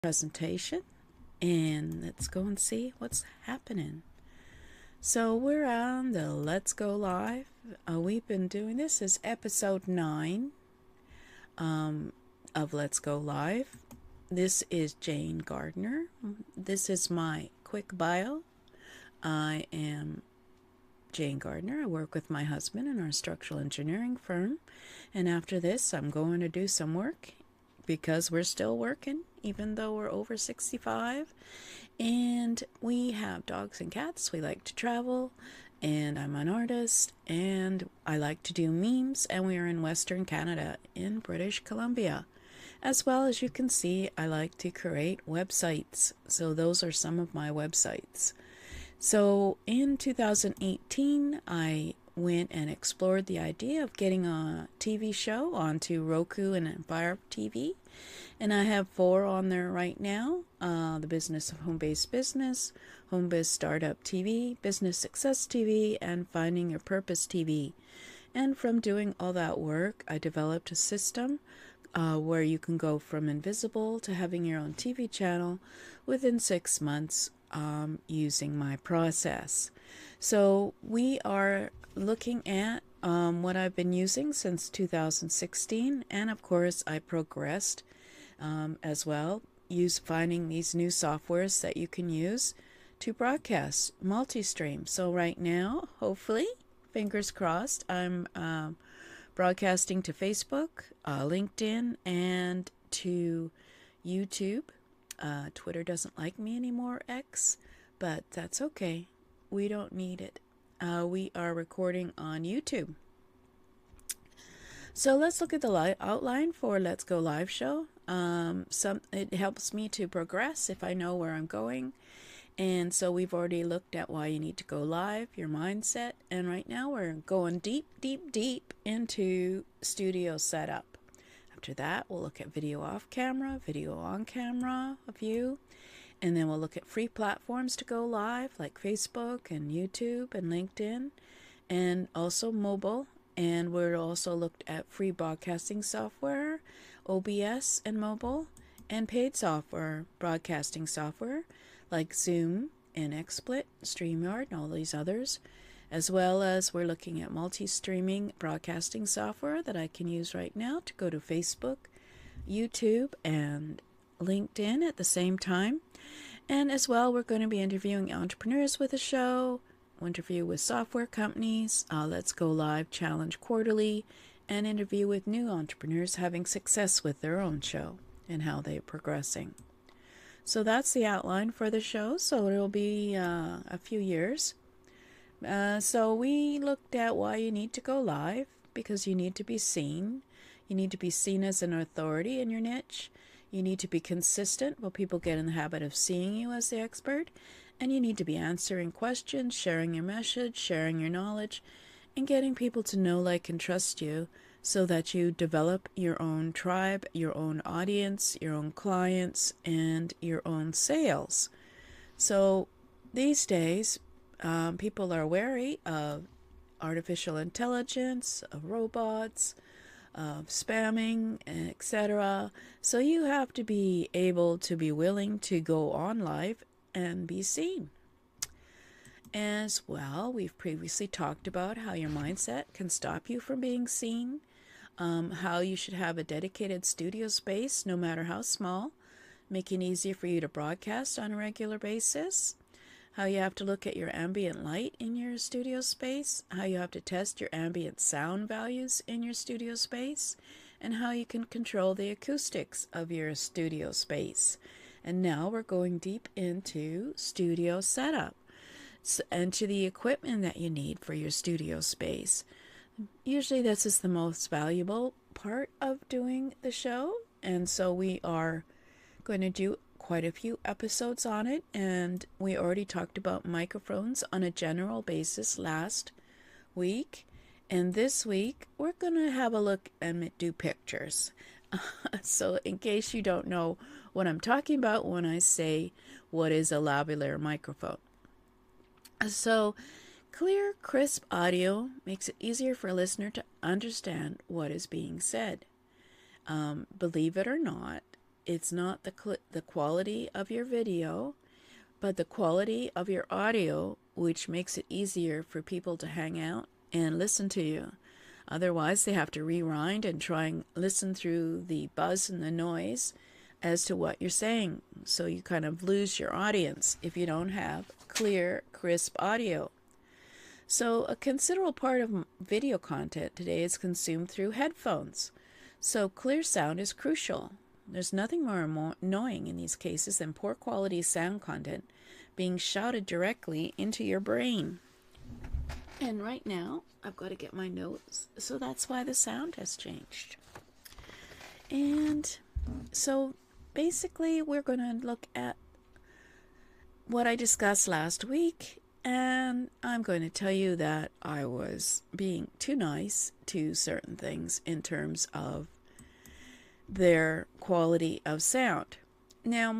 presentation, and let's go and see what's happening. So we're on the Let's Go Live. We've been doing this is episode 9 of Let's Go Live. This is Jane-Gardner. This is my quick bio. I am Jane-Gardner. I work with my husband in our structural engineering firm. And after this, I'm going to do some work because we're still working, even though we're over 65. And we have dogs and cats. We like to travel. And I'm an artist. And I like to do memes. And we are in Western Canada in British Columbia. As well as you can see, I like to create websites. So those are some of my websites. So in 2018, I went and explored the idea of getting a TV show onto Roku and Fire TV. And I have 4 on there right now. The Business of Home-Based Business, Home-Biz Startup TV, Business Success TV, and Finding Your Purpose TV. And from doing all that work, I developed a system where you can go from invisible to having your own TV channel within 6 months using my process. So we are looking at what I've been using since 2016, and of course I progressed as well, finding these new softwares that you can use to broadcast multi-stream. So right now, hopefully, fingers crossed, I'm broadcasting to Facebook, LinkedIn, and to YouTube. Twitter doesn't like me anymore, X, but that's okay. We don't need it. We are recording on YouTube. So let's look at the outline for Let's Go Live show. It helps me to progress if I know where I'm going. And so we've already looked at why you need to go live, your mindset. And right now we're going deep, deep, deep into studio setup. After that, we'll look at video off camera, video on camera view, and then we'll look at free platforms to go live like Facebook and YouTube and LinkedIn, and also mobile. And we'll also look at free broadcasting software, OBS and mobile, and paid software, broadcasting software like Zoom and XSplit, StreamYard, and all these others. As well as we're looking at multi-streaming broadcasting software that I can use right now to go to Facebook, YouTube, and LinkedIn at the same time. And as well, we're going to be interviewing entrepreneurs with the show, interview with software companies, Let's Go Live Challenge Quarterly, and interview with new entrepreneurs having success with their own show and how they're progressing. So that's the outline for the show. So it'll be a few years. So we looked at why you need to go live, because you need to be seen. You need to be seen as an authority in your niche. You need to be consistent while people get in the habit of seeing you as the expert. And you need to be answering questions, sharing your message, sharing your knowledge, and getting people to know, like, and trust you so that you develop your own tribe, your own audience, your own clients, and your own sales. So these days, people are wary of artificial intelligence, of robots, of spamming, etc. So you have to be able to be willing to go on live and be seen. As well, we've previously talked about how your mindset can stop you from being seen, how you should have a dedicated studio space, no matter how small, making it easier for you to broadcast on a regular basis, how you have to look at your ambient light in your studio space, how you have to test your ambient sound values in your studio space, and how you can control the acoustics of your studio space. And now we're going deep into studio setup and to the equipment that you need for your studio space. Usually this is the most valuable part of doing the show, and so we are going to do quite a few episodes on it, and we already talked about microphones on a general basis last week, and this week we're going to have a look and do pictures. So in case you don't know what I'm talking about when I say what is a lavalier microphone. So clear, crisp audio makes it easier for a listener to understand what is being said. Believe it or not, it's not the quality of your video, but the quality of your audio, which makes it easier for people to hang out and listen to you. Otherwise, they have to rewind and try and listen through the buzz and the noise as to what you're saying. So you kind of lose your audience if you don't have clear, crisp audio. So a considerable part of video content today is consumed through headphones. So clear sound is crucial. There's nothing more annoying in these cases than poor quality sound content being shouted directly into your brain. And right now, I've got to get my notes, so that's why the sound has changed. And so basically, we're going to look at what I discussed last week, and I'm going to tell you that I was being too nice to certain things in terms of their quality of sound. Now,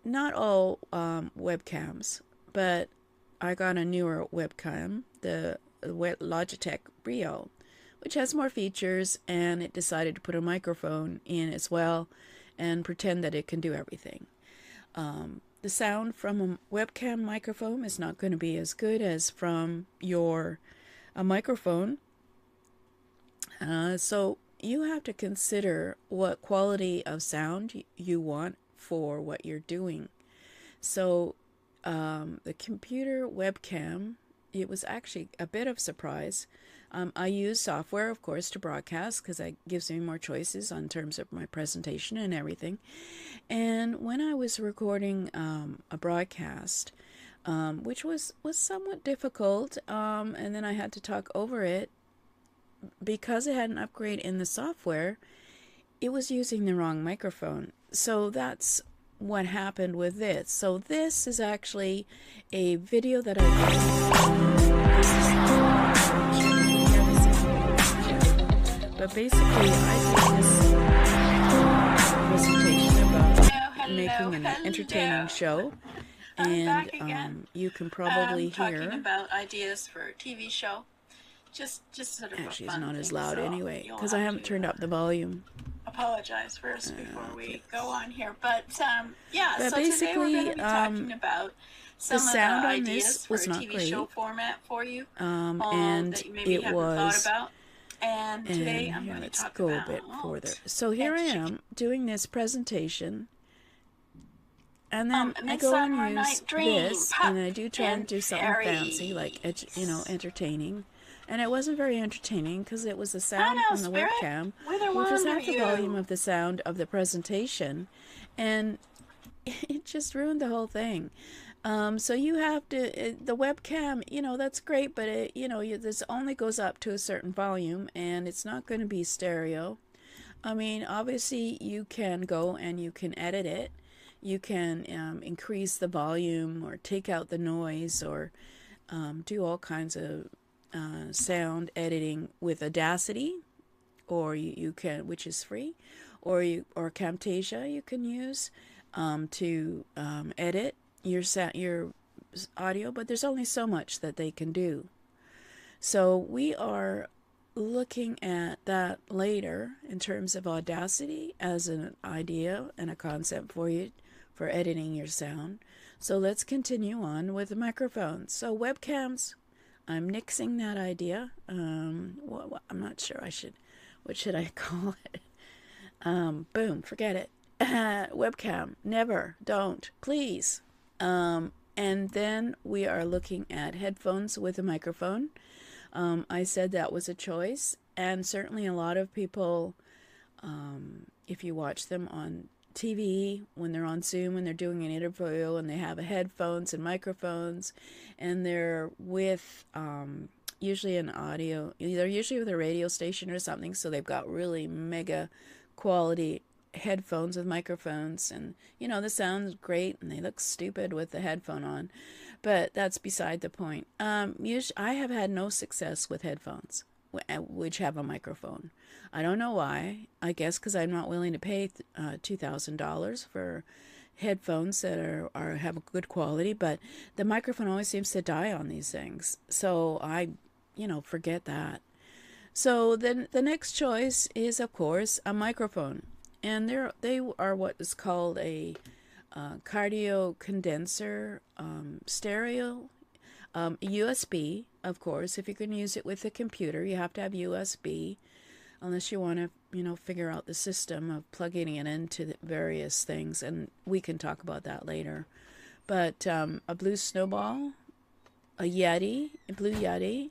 not all webcams, but I got a newer webcam, the Logitech Brio, which has more features, and it decided to put a microphone in as well and pretend that it can do everything. The sound from a webcam microphone is not going to be as good as from a microphone. So you have to consider what quality of sound you want for what you're doing. So the computer webcam, it was actually a bit of a surprise. I use software, of course, to broadcast because that gives me more choices in terms of my presentation and everything. And when I was recording a broadcast, which was somewhat difficult, and then I had to talk over it, because it had an upgrade in the software, it was using the wrong microphone. So that's what happened with this. So this is actually a video that but basically I did this presentation about making an entertaining show, and you can probably hear talking about ideas for a TV show. Just sort of actually it's not as loud so anyway because I haven't turned up the volume. Apologize first before we go on here, but yeah. But so basically, today we're going to be talking about some the sound of the on ideas this for was a not TV great. show format for you, And that you maybe it haven't was. thought about. And today I'm going to let's talk go about a bit further. So here I am doing this presentation. And then I go and use this, and I do try and do something fancy, like, entertaining. And it wasn't very entertaining because it was the sound from the webcam, which is half the volume of the sound of the presentation. And it just ruined the whole thing. So you have to, the webcam, that's great, but this only goes up to a certain volume, and it's not going to be stereo. I mean, obviously you can go and you can edit it. You can increase the volume or take out the noise or do all kinds of sound editing with Audacity, or you can, which is free, or Camtasia you can use to edit your audio, but there's only so much that they can do. So we are looking at that later in terms of Audacity as an idea and a concept for you for editing your sound. So let's continue on with the microphones. So webcams, I'm nixing that idea. I'm not sure what should I call it? Boom, forget it. Webcam, never, don't, please. And then we are looking at headphones with a microphone. I said that was a choice, and certainly a lot of people, if you watch them on TV, when they're on Zoom, when they're doing an interview, and they have headphones and microphones, and they're with usually an audio, they're usually with a radio station or something, so they've got really mega quality headphones with microphones, and the sound's great, and they look stupid with the headphone on, but that's beside the point. Usually, I have had no success with headphones which have a microphone. I don't know why. I guess because I'm not willing to pay $2,000 for headphones that have a good quality, but the microphone always seems to die on these things. So I, forget that. So then the next choice is, of course, a microphone. and they are what is called a cardio condenser stereo, USB, of course. If you're going to use it with a computer, you have to have USB, unless you want to, figure out the system of plugging it into the various things, and we can talk about that later. But a blue snowball, a blue Yeti,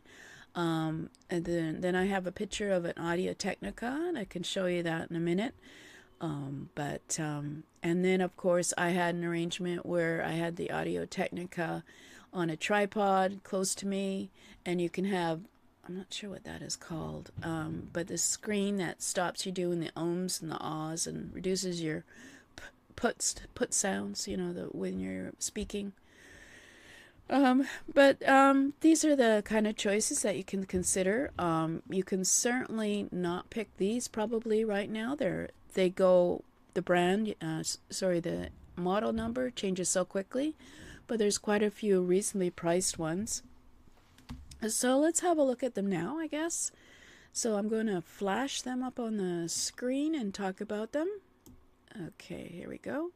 and then I have a picture of an Audio Technica, and I can show you that in a minute. And then of course I had an arrangement where I had the Audio Technica on a tripod close to me, and you can have, I'm not sure what that is called, but the screen that stops you doing the ohms and the ahs and reduces your put sounds, when you're speaking. But these are the kind of choices that you can consider. You can certainly not pick these probably right now. The brand, the model number changes so quickly, but there's quite a few reasonably priced ones. So let's have a look at them now, I guess. So I'm going to flash them up on the screen and talk about them. Okay, here we go.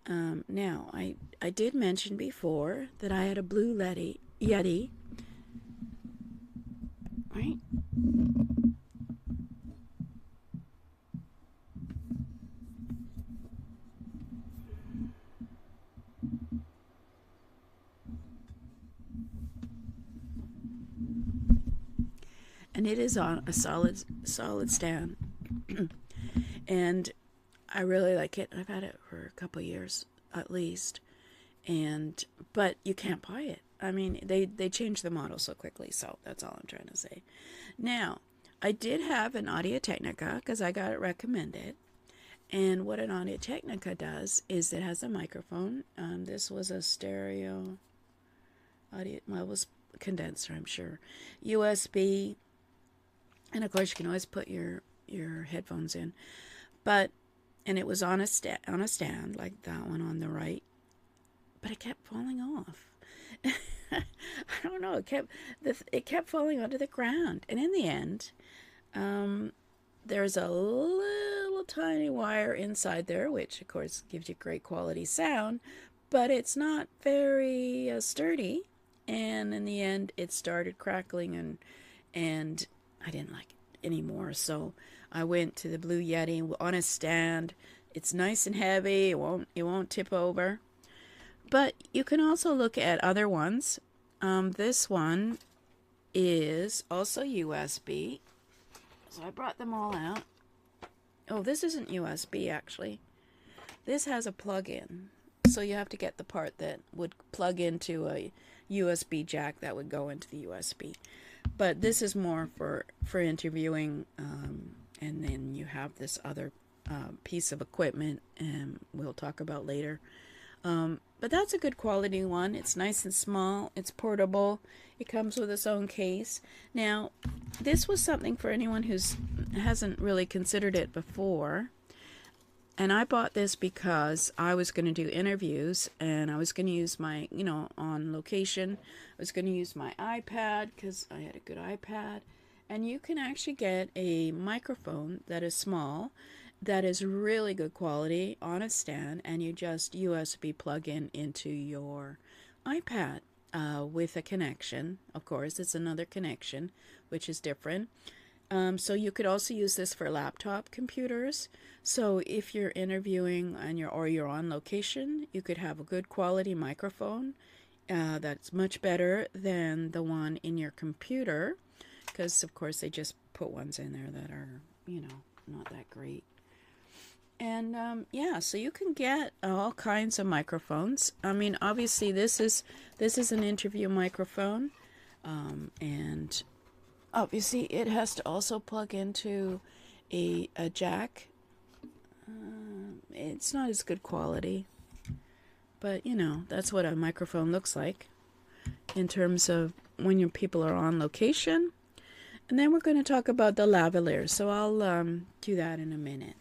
Now, I did mention before that I had a blue Yeti, right? And it is on a solid stand. And I really like it. I've had it for a couple of years at least. But you can't buy it. I mean, they change the model so quickly, so that's all I'm trying to say. Now, I did have an Audio Technica because I got it recommended. And what an Audio Technica does is it has a microphone. This was a stereo audio, well, it was a condenser, I'm sure. USB, and of course you can always put your headphones in. And it was on a stand like that one on the right, but it kept falling off. I don't know. It kept falling onto the ground, and in the end, there's a little tiny wire inside there, which of course gives you great quality sound, but it's not very sturdy. And in the end, it started crackling, and I didn't like it anymore. So I went to the Blue Yeti on a stand. It's nice and heavy. It won't tip over. But you can also look at other ones. This one is also USB. So I brought them all out. Oh, this isn't USB actually. This has a plug-in. So you have to get the part that would plug into a USB jack that would go into the USB. But this is more for interviewing, and then you have this other piece of equipment, and we'll talk about later. But that's a good quality one. It's nice and small. It's portable. It comes with its own case. Now, this was something for anyone who hasn't really considered it before. And I bought this because I was going to do interviews, and I was going to use my, on location. I was going to use my iPad because I had a good iPad. And you can actually get a microphone that is small, that is really good quality on a stand, and you just USB plug into your iPad with a connection. Of course, it's another connection, which is different. So you could also use this for laptop computers. So if you're interviewing or you're on location, you could have a good quality microphone that's much better than the one in your computer, because of course they just put ones in there that are, not that great. And so you can get all kinds of microphones. I mean, obviously this is an interview microphone, and obviously it has to also plug into a jack. It's not as good quality, but that's what a microphone looks like in terms of when your people are on location. And then we're going to talk about the lavalier, so I'll do that in a minute.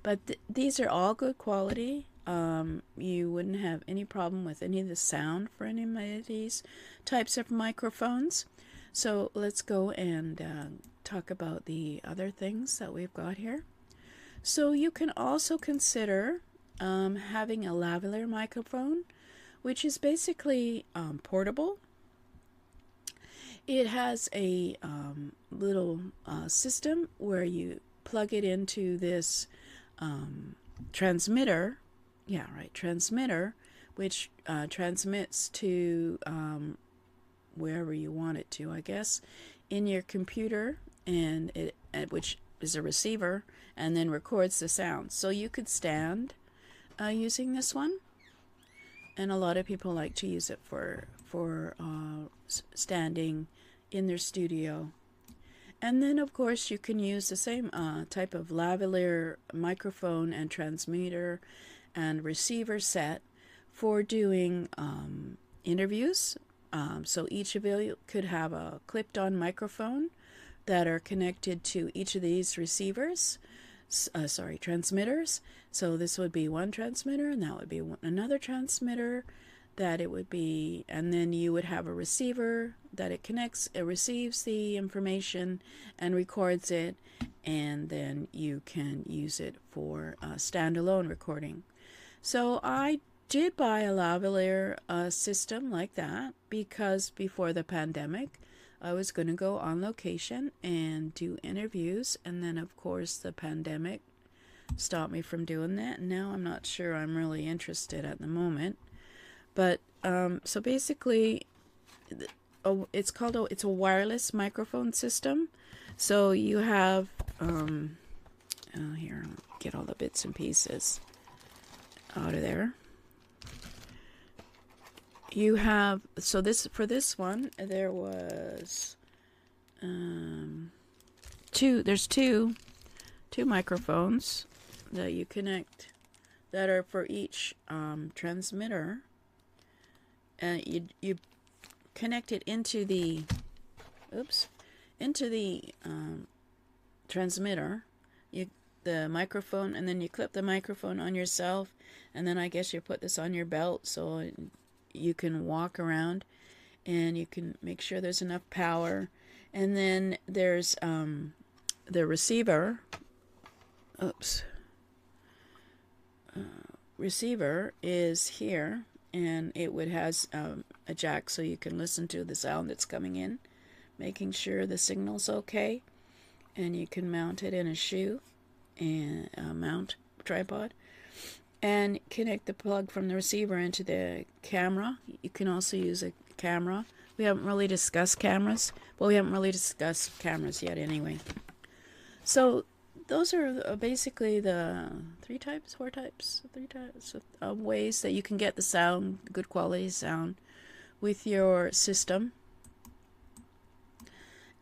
But these are all good quality. You wouldn't have any problem with any of the sound for any of these types of microphones. So let's go and talk about the other things that we've got here. So you can also consider having a lavalier microphone, which is basically portable. It has a little system where you plug it into this transmitter. Yeah, right, transmitter, which transmits to wherever you want it to, I guess, in your computer, and which is a receiver, and then records the sound. So you could stand using this one, and a lot of people like to use it for standing in their studio. And then, of course, you can use the same type of lavalier microphone and transmitter and receiver set for doing interviews. So each of you could have a clipped-on microphone that are connected to each of these receivers. Transmitters. So this would be one transmitter, and that would be another transmitter. That it would be, and then you would have a receiver that it connects, it receives the information and records it, and then you can use it for standalone recording. So I did buy a lavalier system like that because before the pandemic, I was going to go on location and do interviews, and then of course the pandemic stopped me from doing that, and now I'm not sure I'm really interested at the moment. But so basically, it's a wireless microphone system. So you have here, I'll get all the bits and pieces out of there. You have, so this, for this one, there was there's two microphones that you connect that are for each transmitter. You connect it into the transmitter, the microphone, and then you clip the microphone on yourself, and then I guess you put this on your belt so you can walk around and you can make sure there's enough power. And then there's the receiver. Receiver is here, and it has a jack so you can listen to the sound that's coming in, making sure the signal's okay, and you can mount it in a shoe and mount tripod, and connect the plug from the receiver into the camera. You can also use a camera. We haven't really discussed cameras. Well, we haven't really discussed cameras yet anyway. So those are basically the three types of ways that you can get the sound, good quality sound, with your system.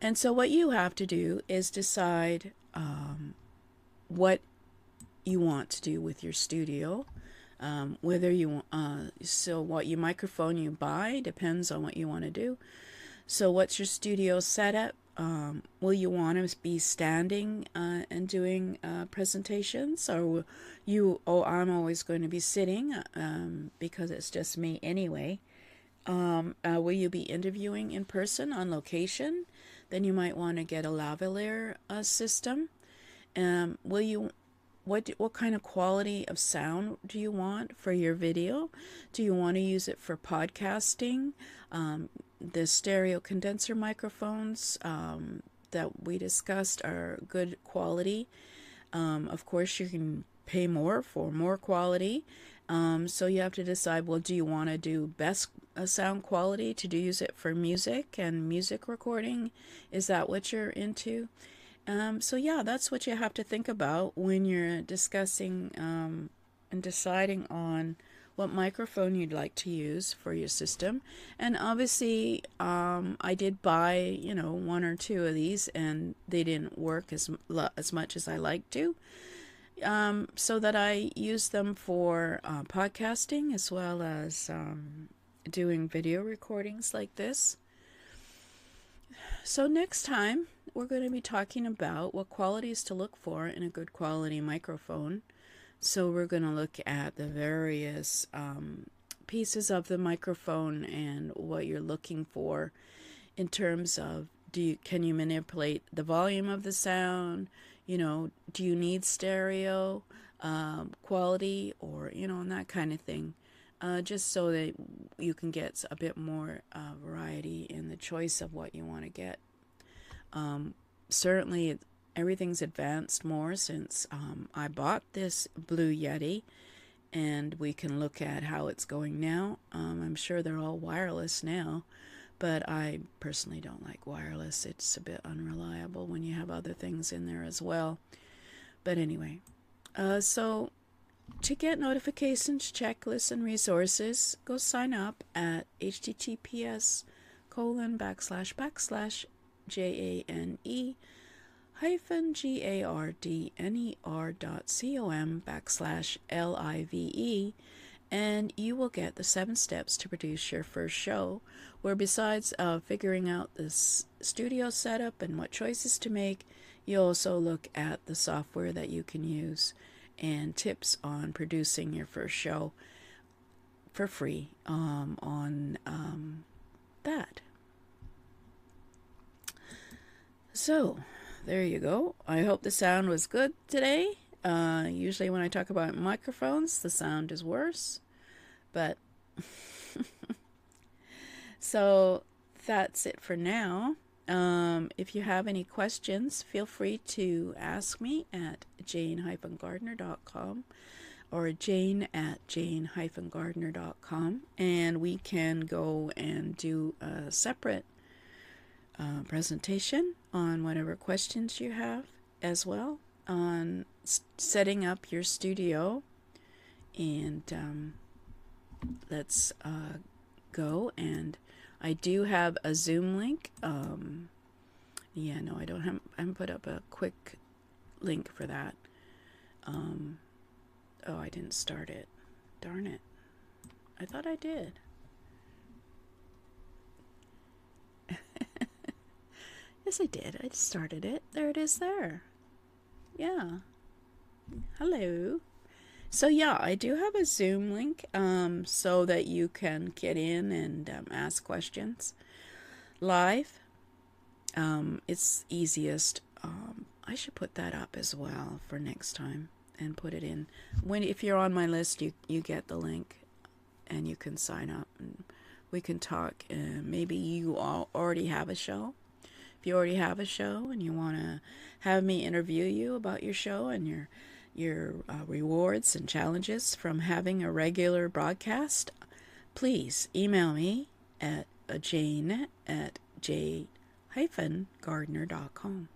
And so what you have to do is decide what you want to do with your studio. Whether you so what your microphone you buy depends on what you want to do. So what's your studio setup? Will you want to be standing and doing presentations, or will you? Oh, I'm always going to be sitting because it's just me anyway. Will you be interviewing in person on location? Then you might want to get a lavalier system. Will you? What kind of quality of sound do you want for your video? Do you want to use it for podcasting? The stereo condenser microphones that we discussed are good quality. Of course, you can pay more for more quality. So you have to decide, well, do you want to do best sound quality to use it for music and music recording? Is that what you're into? So yeah, that's what you have to think about when you're discussing and deciding on what microphone you'd like to use for your system. And obviously, I did buy, one or two of these, and they didn't work as much as I like to. So that I use them for podcasting as well as doing video recordings like this. So next time, we're going to be talking about what qualities to look for in a good quality microphone. So we're going to look at the various pieces of the microphone and what you're looking for in terms of can you manipulate the volume of the sound, Do you need stereo quality, or, and that kind of thing. Just so that you can get a bit more variety in the choice of what you want to get. Certainly, everything's advanced more since I bought this Blue Yeti, and we can look at how it's going now. I'm sure they're all wireless now, but I personally don't like wireless. It's a bit unreliable when you have other things in there as well. But anyway, so to get notifications, checklists, and resources, go sign up at https://jane-gardner.com/live, and you will get the 7 steps to produce your first show, where besides figuring out this studio setup and what choices to make, you also look at the software that you can use and tips on producing your first show for free on that. So, there you go. I hope the sound was good today. Usually when I talk about microphones, the sound is worse. But, so that's it for now. If you have any questions, feel free to ask me at jane-gardner.com or jane@jane-gardner.com, and we can go and do a separate presentation on whatever questions you have as well on setting up your studio. And let's go. And I do have a Zoom link. I haven't put up a quick link for that. I didn't start it. Darn it. I thought I did. Yes, I did. I started it. There it is there. Yeah. Hello. So yeah, I do have a Zoom link so that you can get in and ask questions live. It's easiest. I should put that up as well for next time and put it in. If you're on my list, you get the link and you can sign up and we can talk. Maybe you already have a show. If you already have a show and you want to have me interview you about your show and your rewards and challenges from having a regular broadcast, please email me at jane@j-gardner.com.